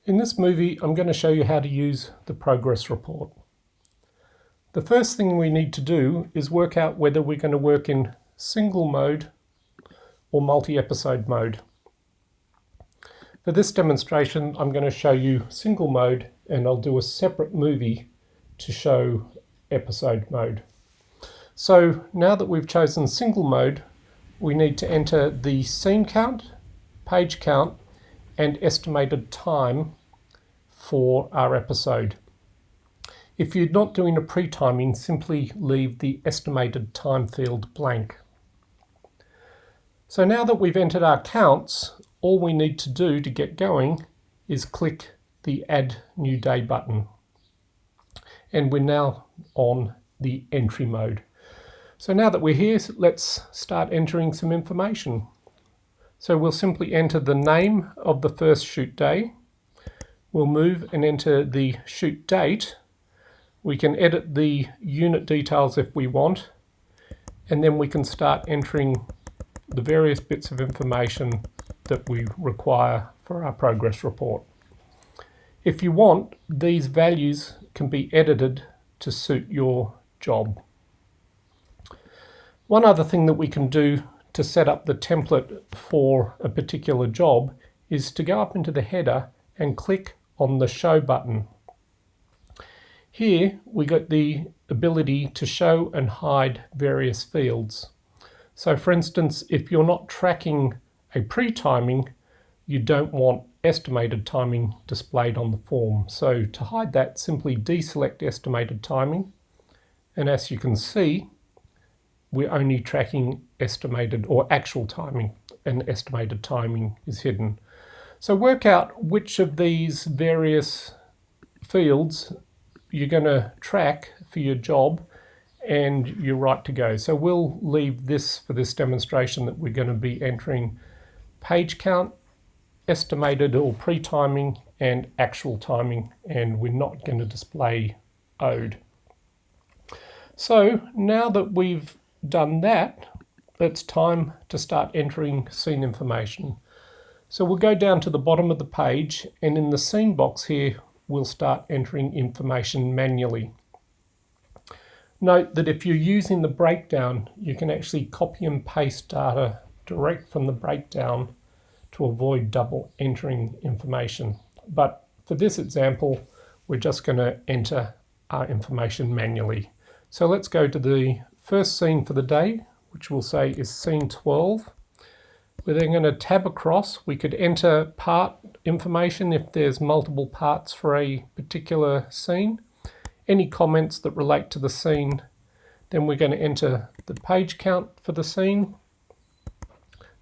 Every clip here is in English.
In this movie, I'm going to show you how to use the progress report. The first thing we need to do is work out whether we're going to work in single mode or multi-episode mode. For this demonstration, I'm going to show you single mode, and I'll do a separate movie to show episode mode. So now that we've chosen single mode, we need to enter the scene count, page count, and estimated time for our episode. If you're not doing a pre-timing, simply leave the estimated time field blank. So now that we've entered our counts, all we need to do to get going is click the Add New Day button. And we're now on the entry mode. So now that we're here, let's start entering some information. So we'll simply enter the name of the first shoot day. We'll move and enter the shoot date. We can edit the unit details if we want, and then we can start entering the various bits of information that we require for our progress report. If you want, these values can be edited to suit your job. One other thing that we can do to set up the template for a particular job is to go up into the header and click on the Show button. Here we got the ability to show and hide various fields. So for instance, if you're not tracking a pre-timing, you don't want estimated timing displayed on the form. So to hide that, simply deselect estimated timing, and as you can see, we're only tracking estimated or actual timing, and estimated timing is hidden. So work out which of these various fields you're going to track for your job, and you're right to go. So we'll leave this for this demonstration that we're going to be entering page count, estimated or pre-timing, and actual timing, and we're not going to display owed. So now that we've done that, it's time to start entering scene information. So we'll go down to the bottom of the page, and in the scene box here we'll start entering information manually. Note that if you're using the breakdown, you can actually copy and paste data direct from the breakdown to avoid double entering information. But for this example, we're just going to enter our information manually. So let's go to the first scene for the day, which we'll say is scene 12. We're then going to tab across. We could enter part information if there's multiple parts for a particular scene. Any comments that relate to the scene. Then we're going to enter the page count for the scene,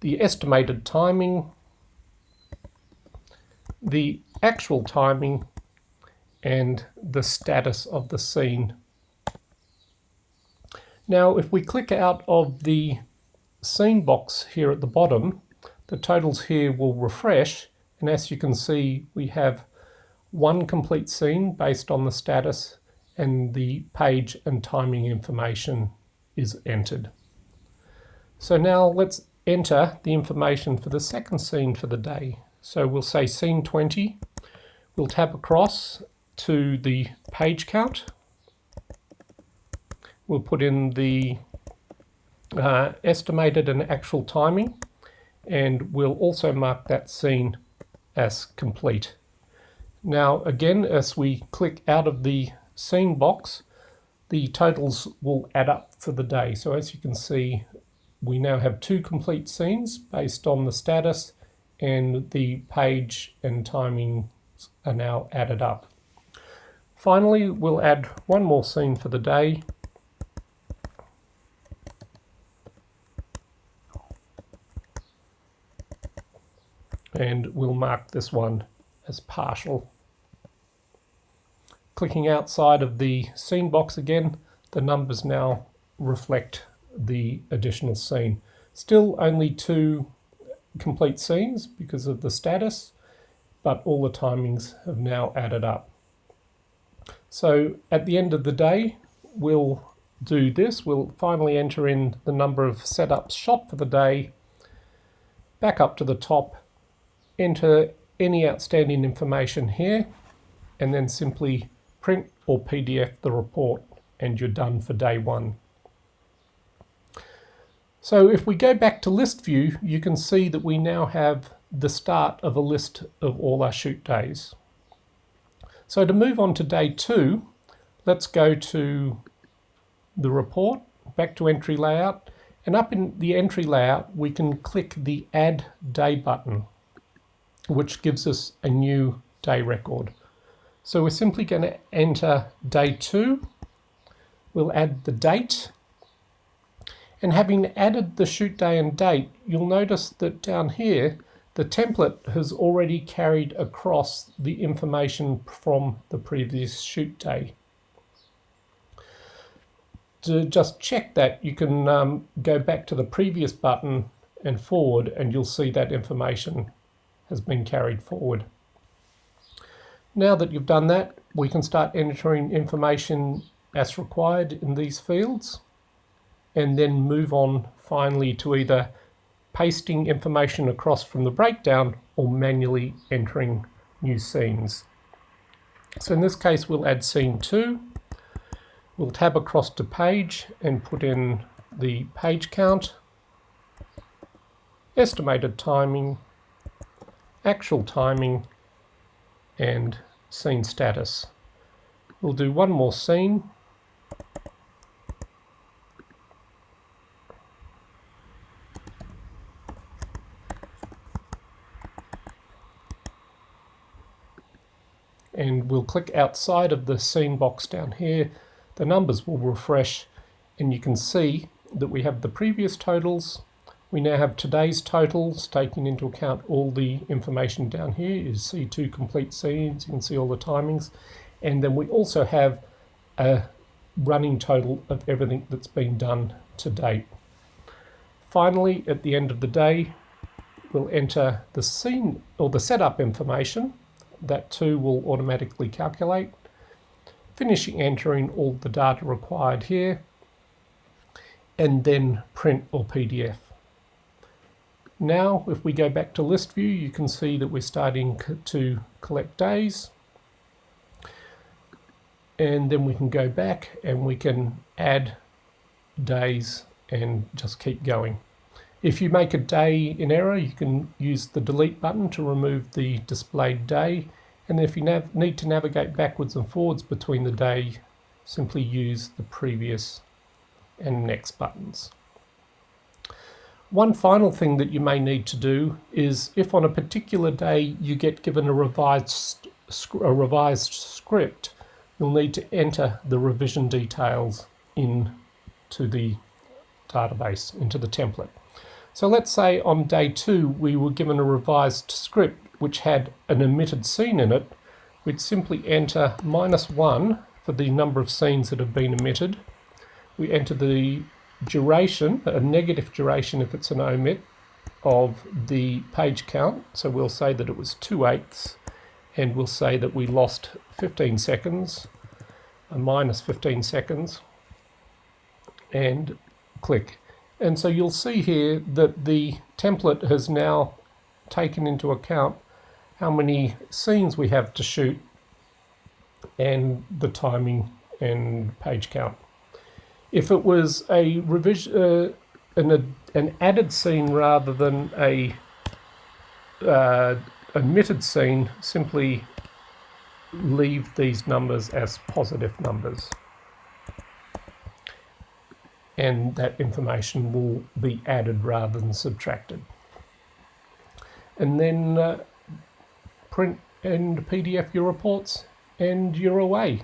the estimated timing, the actual timing, and the status of the scene. Now, if we click out of the scene box here at the bottom, the totals here will refresh, and as you can see, we have one complete scene based on the status, and the page and timing information is entered. So now let's enter the information for the second scene for the day. So we'll say scene 20. We'll tab across to the page count. We'll put in the estimated and actual timing, and we'll also mark that scene as complete. Now again, as we click out of the scene box, the totals will add up for the day. So as you can see, we now have two complete scenes based on the status, and the page and timing are now added up. Finally, we'll add one more scene for the day. And we'll mark this one as partial. Clicking outside of the scene box again, the numbers now reflect the additional scene. Still only two complete scenes because of the status, but all the timings have now added up. So at the end of the day, we'll do this. We'll finally enter in the number of setups shot for the day, back up to the top, enter any outstanding information here, and then simply print or PDF the report, and you're done for day one. So if we go back to list view, you can see that we now have the start of a list of all our shoot days. So to move on to day two, let's go to the report, back to entry layout, and up in the entry layout we can click the add day button, which gives us a new day record. So we're simply going to enter day two, we'll add the date, and having added the shoot day and date, you'll notice that down here the template has already carried across the information from the previous shoot day. To just check that, you can go back to the previous button and forward, and you'll see that information has been carried forward. Now that you've done that, we can start entering information as required in these fields, and then move on finally to either pasting information across from the breakdown or manually entering new scenes. So in this case, we'll add scene 2. We'll tab across to page and put in the page count, estimated timing, actual timing, and scene status. We'll do one more scene. And we'll click outside of the scene box down here. The numbers will refresh, and you can see that we have the previous totals. We now have today's totals, taking into account all the information down here is C2 complete scenes. You can see all the timings. And then we also have a running total of everything that's been done to date. Finally, at the end of the day, we'll enter the scene or the setup information. That too will automatically calculate, finishing entering all the data required here, and then print or PDF. Now if we go back to list view, you can see that we're starting to collect days, and then we can go back and we can add days and just keep going. If you make a day in error, you can use the delete button to remove the displayed day, and if you need to navigate backwards and forwards between the day, simply use the previous and next buttons. One final thing that you may need to do is, if on a particular day you get given a revised script, you'll need to enter the revision details into the database, into the template. So let's say on day 2 we were given a revised script which had an omitted scene in it. We'd simply enter -1 for the number of scenes that have been omitted. We enter the duration, a negative duration if it's an omit, of the page count. So we'll say that it was 2/8, and we'll say that we lost 15 seconds, minus 15 seconds, and click. And so you'll see here that the template has now taken into account how many scenes we have to shoot and the timing and page count. If it was a revision, an added scene rather than a omitted scene, simply leave these numbers as positive numbers, and that information will be added rather than subtracted. And then print and PDF your reports, and you're away.